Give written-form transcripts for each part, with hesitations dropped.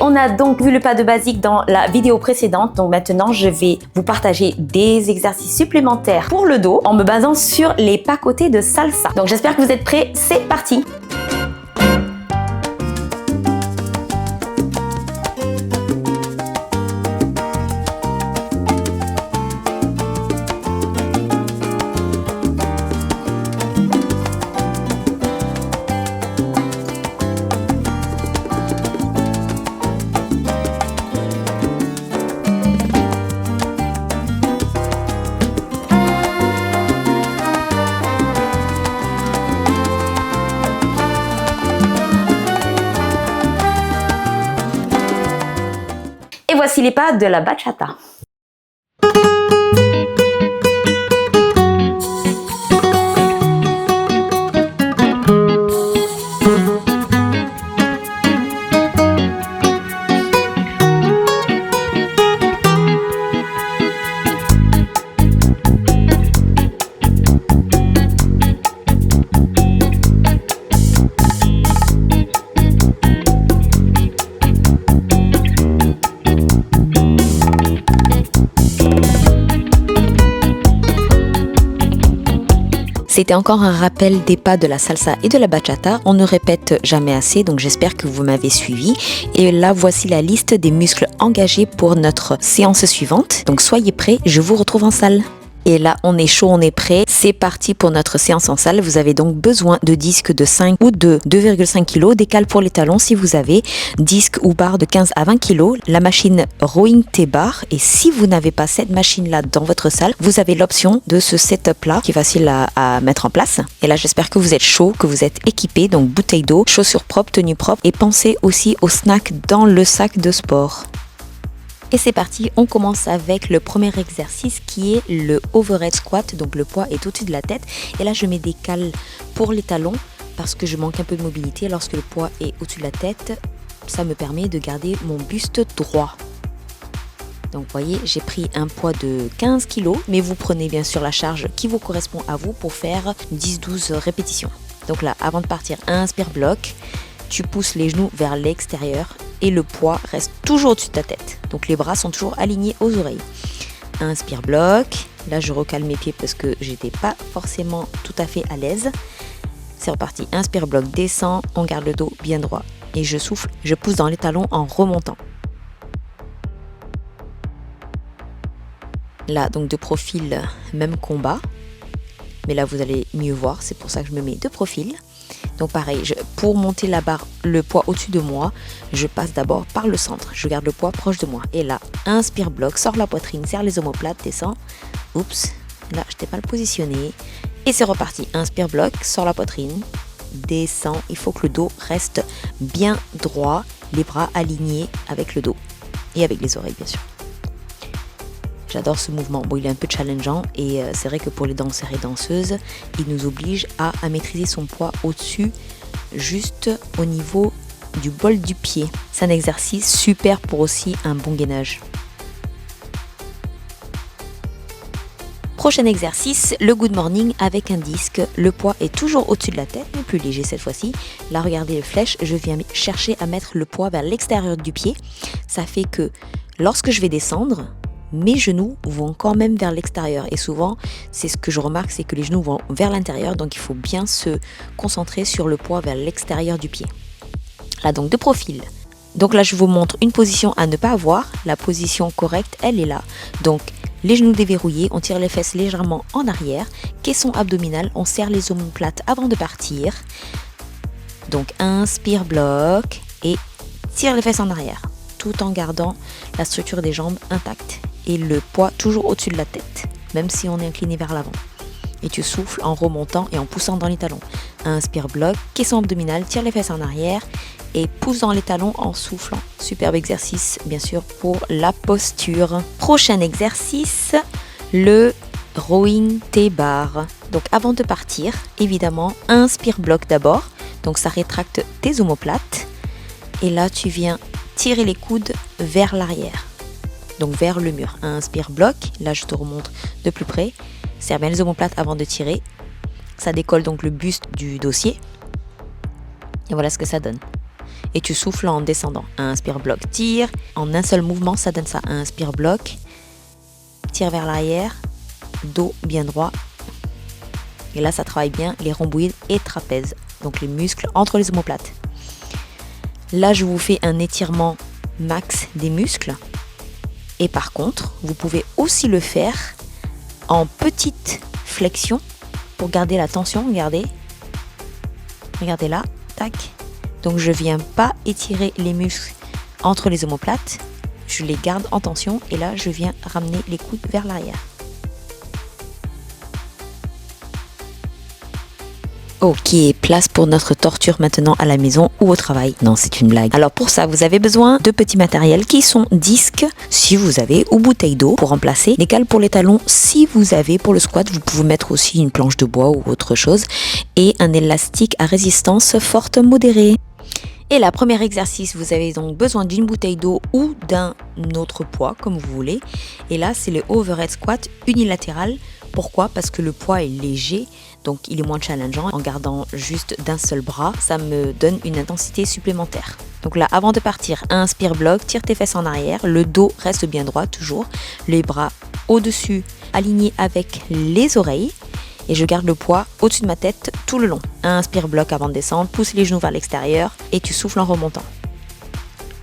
on a donc vu le pas de basique dans la vidéo précédente. Donc maintenant, je vais vous partager des exercices supplémentaires pour le dos en me basant sur les pas côtés de salsa. Donc j'espère que vous êtes prêts. C'est parti! Et voici les pas de la bachata. C'était encore un rappel des pas de la salsa et de la bachata. On ne répète jamais assez, donc j'espère que vous m'avez suivi. Et là, voici la liste des muscles engagés pour notre séance suivante. Donc soyez prêts, je vous retrouve en salle. Et là, on est chaud, on est prêt. C'est parti pour notre séance en salle. Vous avez donc besoin de disques de 5 ou de 2,5 kg, des cales pour les talons si vous avez, disques ou barres de 15 à 20 kg, la machine Rowing T-Bar. Et si vous n'avez pas cette machine-là dans votre salle, vous avez l'option de ce setup-là qui est facile à mettre en place. Et là, j'espère que vous êtes chaud, que vous êtes équipé. Donc bouteille d'eau, chaussures propres, tenue propre. Et pensez aussi au snack dans le sac de sport. Et c'est parti, on commence avec le premier exercice qui est le overhead squat, donc le poids est au-dessus de la tête. Et là je mets des cales pour les talons parce que je manque un peu de mobilité. Lorsque le poids est au-dessus de la tête, ça me permet de garder mon buste droit. Donc vous voyez, j'ai pris un poids de 15 kg, mais vous prenez bien sûr la charge qui vous correspond à vous pour faire 10-12 répétitions. Donc là, avant de partir, inspire bloc, tu pousses les genoux vers l'extérieur et le poids reste toujours au-dessus de ta tête. Donc les bras sont toujours alignés aux oreilles. Inspire bloc. Là je recale mes pieds parce que j'étais pas forcément tout à fait à l'aise. C'est reparti. Inspire bloc, descend, on garde le dos bien droit. Et je souffle, je pousse dans les talons en remontant. Là donc de profil, même combat. Mais là vous allez mieux voir, c'est pour ça que je me mets de profil. Donc pareil, pour monter la barre, le poids au-dessus de moi, je passe d'abord par le centre. Je garde le poids proche de moi. Et là, inspire bloc, sors la poitrine, serre les omoplates, descends. Oups, là, je t'ai mal positionné. Et c'est reparti. Inspire bloc, sors la poitrine, descends. Il faut que le dos reste bien droit, les bras alignés avec le dos et avec les oreilles, bien sûr. J'adore ce mouvement. Bon, il est un peu challengeant et c'est vrai que pour les danseurs et danseuses, il nous oblige à maîtriser son poids au-dessus, juste au niveau du bol du pied. C'est un exercice super pour aussi un bon gainage. Prochain exercice, le good morning avec un disque. Le poids est toujours au-dessus de la tête, mais plus léger cette fois-ci. Là, regardez les flèches, je viens chercher à mettre le poids vers l'extérieur du pied. Ça fait que lorsque je vais descendre, mes genoux vont quand même vers l'extérieur et souvent c'est ce que je remarque, c'est que les genoux vont vers l'intérieur, donc il faut bien se concentrer sur le poids vers l'extérieur du pied. Là donc de profil. Donc là je vous montre une position à ne pas avoir, la position correcte elle est là. Donc les genoux déverrouillés, on tire les fesses légèrement en arrière, caisson abdominal, on serre les omoplates avant de partir. Donc inspire bloc et tire les fesses en arrière tout en gardant la structure des jambes intacte. Et le poids toujours au-dessus de la tête, même si on est incliné vers l'avant. Et tu souffles en remontant et en poussant dans les talons. Inspire bloc, caisson abdominal, tire les fesses en arrière et pousse dans les talons en soufflant. Superbe exercice, bien sûr, pour la posture. Prochain exercice, le rowing T-bar. Donc avant de partir, évidemment, inspire bloc d'abord. Donc ça rétracte tes omoplates. Et là, tu viens tirer les coudes vers l'arrière. Donc vers le mur. Inspire bloc, là je te remontre de plus près. Serre bien les omoplates avant de tirer. Ça décolle donc le buste du dossier. Et voilà ce que ça donne. et tu souffles en descendant. Inspire, bloc, tire. En un seul mouvement, ça donne ça. Inspire, bloc, tire vers l'arrière, dos bien droit. Et là, ça travaille bien les rhomboïdes et trapèzes, donc les muscles entre les omoplates. Là, je vous fais un étirement max des muscles. Et par contre, vous pouvez aussi le faire en petite flexion pour garder la tension. Regardez. Regardez là. Tac. Donc, je viens pas étirer les muscles entre les omoplates. Je les garde en tension. Et là, je viens ramener les coudes vers l'arrière. Ok, place pour notre torture maintenant à la maison ou au travail. Non, c'est une blague. Alors pour ça, vous avez besoin de petits matériels qui sont disques, si vous avez, ou bouteilles d'eau pour remplacer. Des cales pour les talons, si vous avez. Pour le squat, vous pouvez mettre aussi une planche de bois ou autre chose. Et un élastique à résistance forte modérée. Et là, premier exercice, vous avez donc besoin d'une bouteille d'eau ou d'un autre poids, comme vous voulez. Et là, c'est le overhead squat unilatéral. Pourquoi? Parce que le poids est léger, donc il est moins challengeant. En gardant juste d'un seul bras, ça me donne une intensité supplémentaire. Donc là, avant de partir, inspire, bloc, tire tes fesses en arrière. Le dos reste bien droit, toujours. Les bras au-dessus, alignés avec les oreilles. Et je garde le poids au-dessus de ma tête tout le long. Inspire, bloc avant de descendre, pousse les genoux vers l'extérieur et tu souffles en remontant.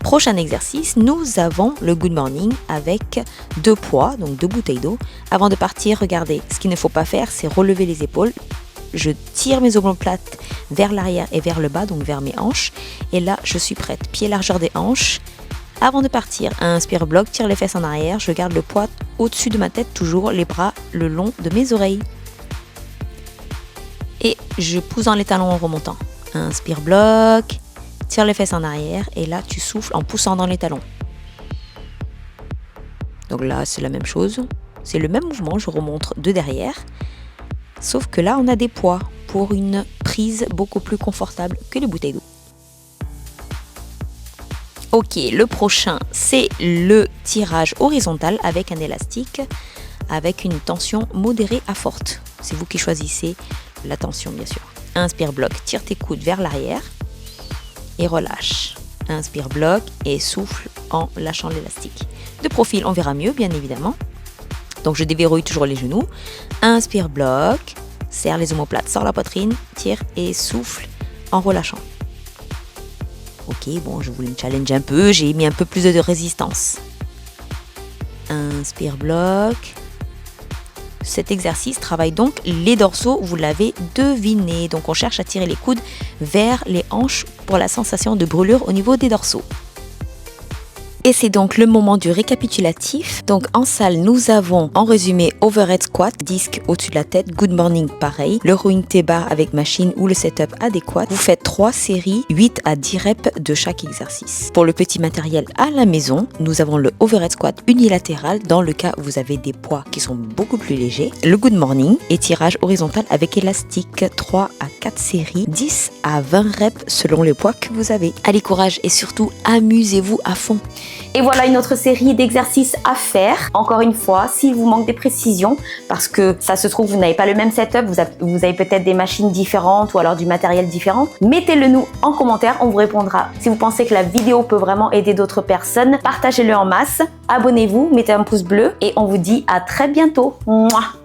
Prochain exercice, nous avons le good morning avec 2 poids, donc 2 bouteilles d'eau. Avant de partir, regardez, ce qu'il ne faut pas faire, c'est relever les épaules. Je tire mes omoplates vers l'arrière et vers le bas, donc vers mes hanches. Et là, je suis prête. Pied largeur des hanches. Avant de partir, inspire, bloc, tire les fesses en arrière. Je garde le poids au-dessus de ma tête, toujours les bras le long de mes oreilles. Et je pousse dans les talons en remontant. Inspire, bloc. Tire les fesses en arrière et là tu souffles en poussant dans les talons. Donc là c'est la même chose, c'est le même mouvement, je remonte de derrière, sauf que là on a des poids pour une prise beaucoup plus confortable que les bouteilles d'eau. Ok, le prochain c'est le tirage horizontal avec un élastique, avec une tension modérée à forte. C'est vous qui choisissez la tension bien sûr. Inspire, bloc, tire tes coudes vers l'arrière. Et relâche. Inspire, bloc et souffle en lâchant l'élastique. De profil, on verra mieux, bien évidemment. Donc, je déverrouille toujours les genoux. Inspire, bloc, serre les omoplates, sors la poitrine, tire et souffle en relâchant. Ok, bon, je voulais me challenger un peu, j'ai mis un peu plus de résistance. Inspire, bloc. Cet exercice travaille donc les dorsaux, vous l'avez deviné. Donc on cherche à tirer les coudes vers les hanches pour la sensation de brûlure au niveau des dorsaux. Et c'est donc le moment du récapitulatif. Donc en salle, nous avons en résumé overhead squat, disque au-dessus de la tête, good morning pareil, le rowing T-bar avec machine ou le setup adéquat. Vous faites 3 séries, 8 à 10 reps de chaque exercice. Pour le petit matériel à la maison, nous avons le overhead squat unilatéral dans le cas où vous avez des poids qui sont beaucoup plus légers, le good morning et tirage horizontal avec élastique, 3 à 4 séries, 10 à 20 reps selon le poids que vous avez. Allez, courage et surtout amusez-vous à fond. Et voilà une autre série d'exercices à faire. Encore une fois, s'il vous manque des précisions, parce que ça se trouve, vous n'avez pas le même setup, vous avez peut-être des machines différentes ou alors du matériel différent, mettez-le nous en commentaire, on vous répondra. Si vous pensez que la vidéo peut vraiment aider d'autres personnes, partagez-le en masse, abonnez-vous, mettez un pouce bleu et on vous dit à très bientôt. Mouah.